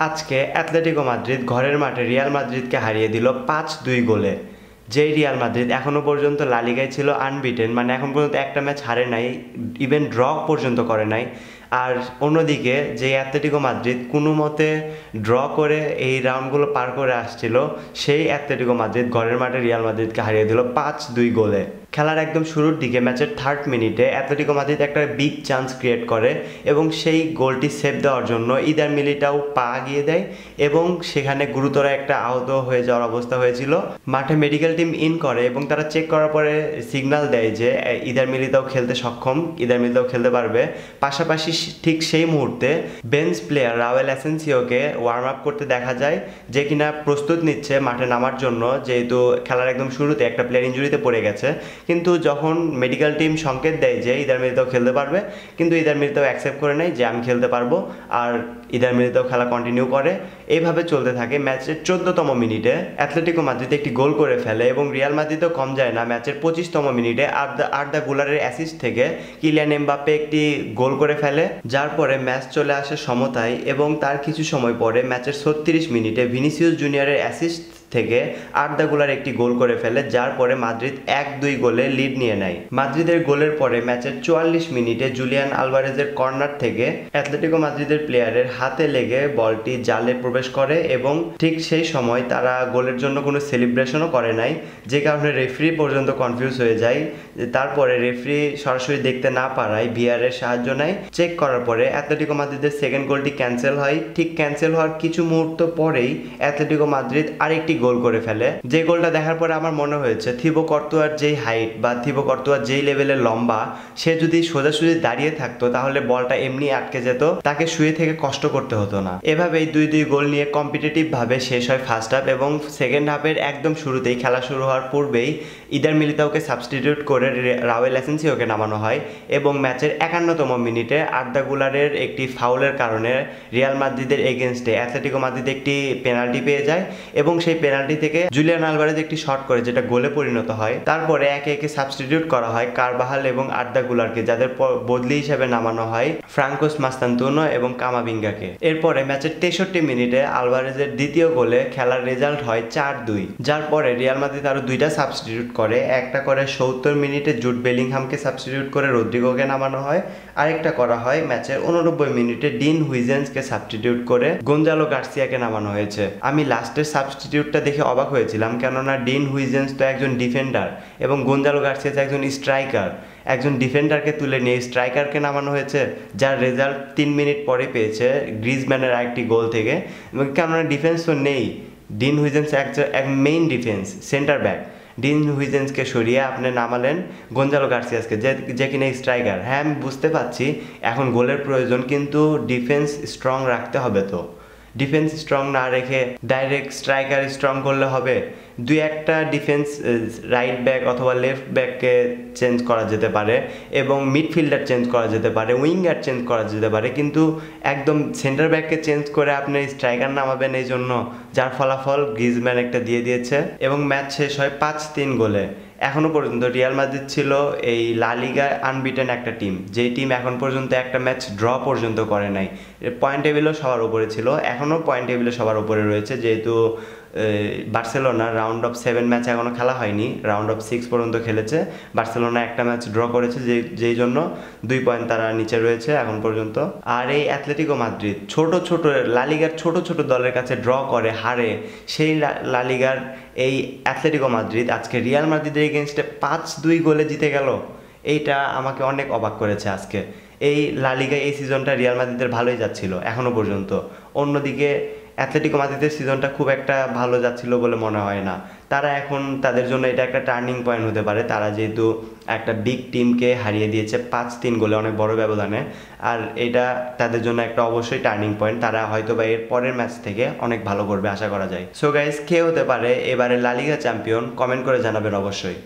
আজকে Atletico Madrid ঘরের মাঠে রিয়াল মাদ্রিদকে হারিয়ে দিল 5-2 গোলে। যেই রিয়াল মাদ্রিদ এখনও পর্যন্ত লা লিগায় ছিল আনবিটেন, মানে এখন পর্যন্ত একটা ম্যাচ হারে নাই, ইভেন ড্র পর্যন্ত করে নাই। আর অন্যদিকে যে অ্যাটলেটিকো মাদ্রিদ কোনো মতে ড্র করে এই রাউন্ডগুলো পার করে আসছিল, সেই অ্যাটলেটিকো মাদ্রিদ ঘরের মাঠে রিয়াল মাদ্রিদকে হারিয়ে দিল 5-2 গোলে। খেলার একদম শুরুর দিকে ম্যাচের 3rd মিনিটে অ্যাটলেটিকো মাদ্রিদ একটা বিগ চান্স ক্রিয়েট করে এবং সেই গোলটি সেভ দেওয়ার জন্য ইদার মিলিটাও পা আগিয়ে দেয় এবং সেখানে গুরুতর একটা আহত হয়ে যাওয়ার অবস্থা হয়েছিল। মাঠে মেডিকেল টিম ইন করে এবং তারা চেক করার পরে সিগন্যাল দেয় যে ইদার মিলিটাও খেলতে সক্ষম, ইদার মিলিটাও খেলতে পারবে। পাশাপাশি ঠিক সেই মুহূর্তে বেঞ্চ প্লেয়ার রাউল অ্যাসেনসিওকে ওয়ার্ম আপ করতে দেখা যায়, যে কিনা প্রস্তুত নিচ্ছে মাঠে নামার জন্য, যেহেতু খেলার একদম শুরুতে একটা প্লেয়ার ইনজুরিতে পড়ে গেছে। কিন্তু যখন মেডিকেল টিম সংকেত দেয় যে ইদার মিলিতাও খেলতে পারবে, কিন্তু ইদার মিলিতাও অ্যাকসেপ্ট করে নেয় যে আমি খেলতে পারবো, আর ইদার মিলিতাও খেলা কন্টিনিউ করে। এইভাবে চলতে থাকে। ম্যাচের 14তম মিনিটে অ্যাটলেটিকো মাদ্রিদ একটি গোল করে ফেলে এবং রিয়াল মাদ্রিদও কম যায় না। ম্যাচের 25তম মিনিটে আর্দা গুলারের অ্যাসিস্ট থেকে কিলিয়ান এমবাপ্পে একটি গোল করে ফেলে, যার পরে ম্যাচ চলে আসে সমতায়। এবং তার কিছু সময় পরে ম্যাচের 36 মিনিটে ভিনিসিয়াস জুনিয়রের অ্যাসিস্ট থেকে আর্দা গুলার একটি গোল করে ফেলে, যার পরে মাদ্রিদ 1-2 গোলে লিড নিয়ে নেয়। মাদ্রিদের গোলের পরে ম্যাচের 44 মিনিটে জুলিয়ান আলভারেজের কর্নার থেকে অ্যাটলেটিকো মাদ্রিদের প্লেয়ারের হাতে লেগে বলটি জালে প্রবেশ করে এবং ঠিক সেই সময় তারা গোলের জন্য কোনো সেলিব্রেশনও করে নাই, যে কারণে রেফারি পর্যন্ত কনফিউজ হয়ে যায়। তারপরে রেফারি সরাসরি দেখতে না পারায় ভিআরের সাহায্য নেয়। চেক করার পরে অ্যাটলেটিকো মাদ্রিদের সেকেন্ড গোলটি ক্যান্সেল হয়। ঠিক ক্যান্সেল হওয়ার কিছু মুহূর্ত পরেই অ্যাটলেটিকো মাদ্রিদ আরেকটি গোল করে ফেলে। যে গোলটা দেখার পরে আমার মনে হয়েছে থিবো কর্তুয়ার যেই হাইট বা থিবো কর্তুয়ার যেই লেভেলের লম্বা, সে যদি সোজাসুজি দাঁড়িয়ে থাকতো তাহলে বলটা এমনি আটকে যেত, তাকে শুয়ে থেকে কষ্ট করতে হতো না। এভাবেই 2-2 গোল নিয়ে কম্পিটিটিভ ভাবে শেষ হয় ফার্স্ট হাফ এবং সেকেন্ড হাফের একদম শুরুতেই, খেলা শুরু হওয়ার পূর্বেই ইদার মিলিতাওকে সাবস্টিটিউট করে রাউল অ্যাসেনসিওকে নামানো হয় এবং ম্যাচের 51তম মিনিটে আর্দা গুলারের একটি ফাউলের কারণে রিয়াল মাদ্রিদের এগেনস্টে অ্যাটলেটিকো মাদ্রিদ একটি পেনাল্টি পেয়ে যায় এবং সেই পেনাল্টি থেকে জুলিয়ান আলভারেজ একটি শট করে যেটা গোলে পরিণত হয়। তারপরে একে একে সাবস্টিটিউট করা হয় কারবাহাল এবং আর্দা গুলারকে, যাদের বদলি হিসেবে নামানো হয় ফ্রাঙ্কোস মাস্তান্তুনো এবং কামাভিঙ্গাকে। এরপরে ম্যাচের 63 মিনিটে আলভারেজের দ্বিতীয় গোলে খেলার রেজাল্ট হয় 4-2, যার পরে রিয়াল মাদ্রিদ আরো দুইটা সাবস্টিটিউট করে। একটা করে 70 মিনিটে জুড বেলিংহামকে সাবস্টিটিউট করে রদ্রিগোকে নামানো হয়, আরেকটা করা হয় ম্যাচের 89 মিনিটে ডিন হুইজেন্সকে সাবস্টিটিউট করে গঞ্জালো গার্সিয়াকে নামানো হয়েছে। আমি লাস্টের সাবস্টিটিউটটা দেখে অবাক হয়েছিলাম, কেননা ডিন হুইজেন্স তো একজন ডিফেন্ডার এবং গঞ্জালো গার্সিয়া একজন স্ট্রাইকার। একজন ডিফেন্ডারকে তুলে নিয়ে স্ট্রাইকারকে নামানো হয়েছে, যার রেজাল্ট 3 মিনিট পরে পেয়েছে গ্রিজম্যানের আরেকটি গোল থেকে। কেননা ডিফেন্স তো নেই, ডিন হুইজেন্স এক main defence centre back. Dean হুইজেন্সকে সরিয়ে আপনি নামালেন গঞ্জালো গার্সিয়াসকে, যে কিনা স্ট্রাইকার। হ্যাঁ, আমি বুঝতে পারছি এখন গোলের প্রয়োজন, কিন্তু ডিফেন্স স্ট্রং রাখতে হবে। তো ডিফেন্স স্ট্রং না রেখে ডাইরেক্ট স্ট্রাইকার স্ট্রং করলে হবে? দুই একটা ডিফেন্স রাইট ব্যাক অথবা লেফট ব্যাককে চেঞ্জ করা যেতে পারে এবং মিডফিল্ডার চেঞ্জ করা যেতে পারে, উইঙ্গার চেঞ্জ করা যেতে পারে, কিন্তু একদম সেন্টার ব্যাককে চেঞ্জ করে আপনি স্ট্রাইকার নামাবেন, এই জন্য যার ফলাফল গ্রিজম্যান একটা দিয়ে দিয়েছে এবং ম্যাচ শেষ হয় 5-3 গোলে। এখনো পর্যন্ত রিয়াল মাদ্রিদ ছিল এই লা লিগায় আনবিটেন একটা টিম, যেই টিম এখন পর্যন্ত একটা ম্যাচ ড্র পর্যন্ত করে নাই। পয়েন্ট টেবিলও সবার উপরে ছিল, এখনও পয়েন্ট টেবিলে সবার উপরে রয়েছে, যেহেতু বার্সেলোনা রাউন্ড অফ 7 ম্যাচ এখনও খেলা হয়নি, রাউন্ড অফ 6 পর্যন্ত খেলেছে। বার্সেলোনা একটা ম্যাচ ড্র করেছে, যেই জন্য 2 পয়েন্ট তারা নিচে রয়েছে এখন পর্যন্ত। আর এই অ্যাটলেটিকো মাদ্রিদ ছোট লা লিগার ছোট ছোট দলের কাছে ড্র করে হারে, সেই লা লিগার এই অ্যাটলেটিকো মাদ্রিদ আজকে রিয়াল মাদ্রিদের এগেনস্টে 5-2 গোলে জিতে গেল। এইটা আমাকে অনেক অবাক করেছে আজকে। এই লা লিগায় এই সিজনটা রিয়াল মাদ্রিদের ভালোই যাচ্ছিল এখনও পর্যন্ত। অন্যদিকে অ্যাটলেটিকো মাদ্রিদের সিজনটা খুব একটা ভালো যাচ্ছিল বলে মনে হয় না। তারা এখন, তাদের জন্য এটা একটা টার্নিং পয়েন্ট হতে পারে। তারা যেহেতু একটা বিগ টিমকে হারিয়ে দিয়েছে 5-3 গোলে, অনেক বড় ব্যবধানে, আর এটা তাদের জন্য একটা অবশ্যই টার্নিং পয়েন্ট। তারা হয়তো বা এর পরের ম্যাচ থেকে অনেক ভালো করবে আশা করা যায়। সো গাইস, কে হতে পারে এবারে লা লিগা চ্যাম্পিয়ন? কমেন্ট করে জানাবেন অবশ্যই।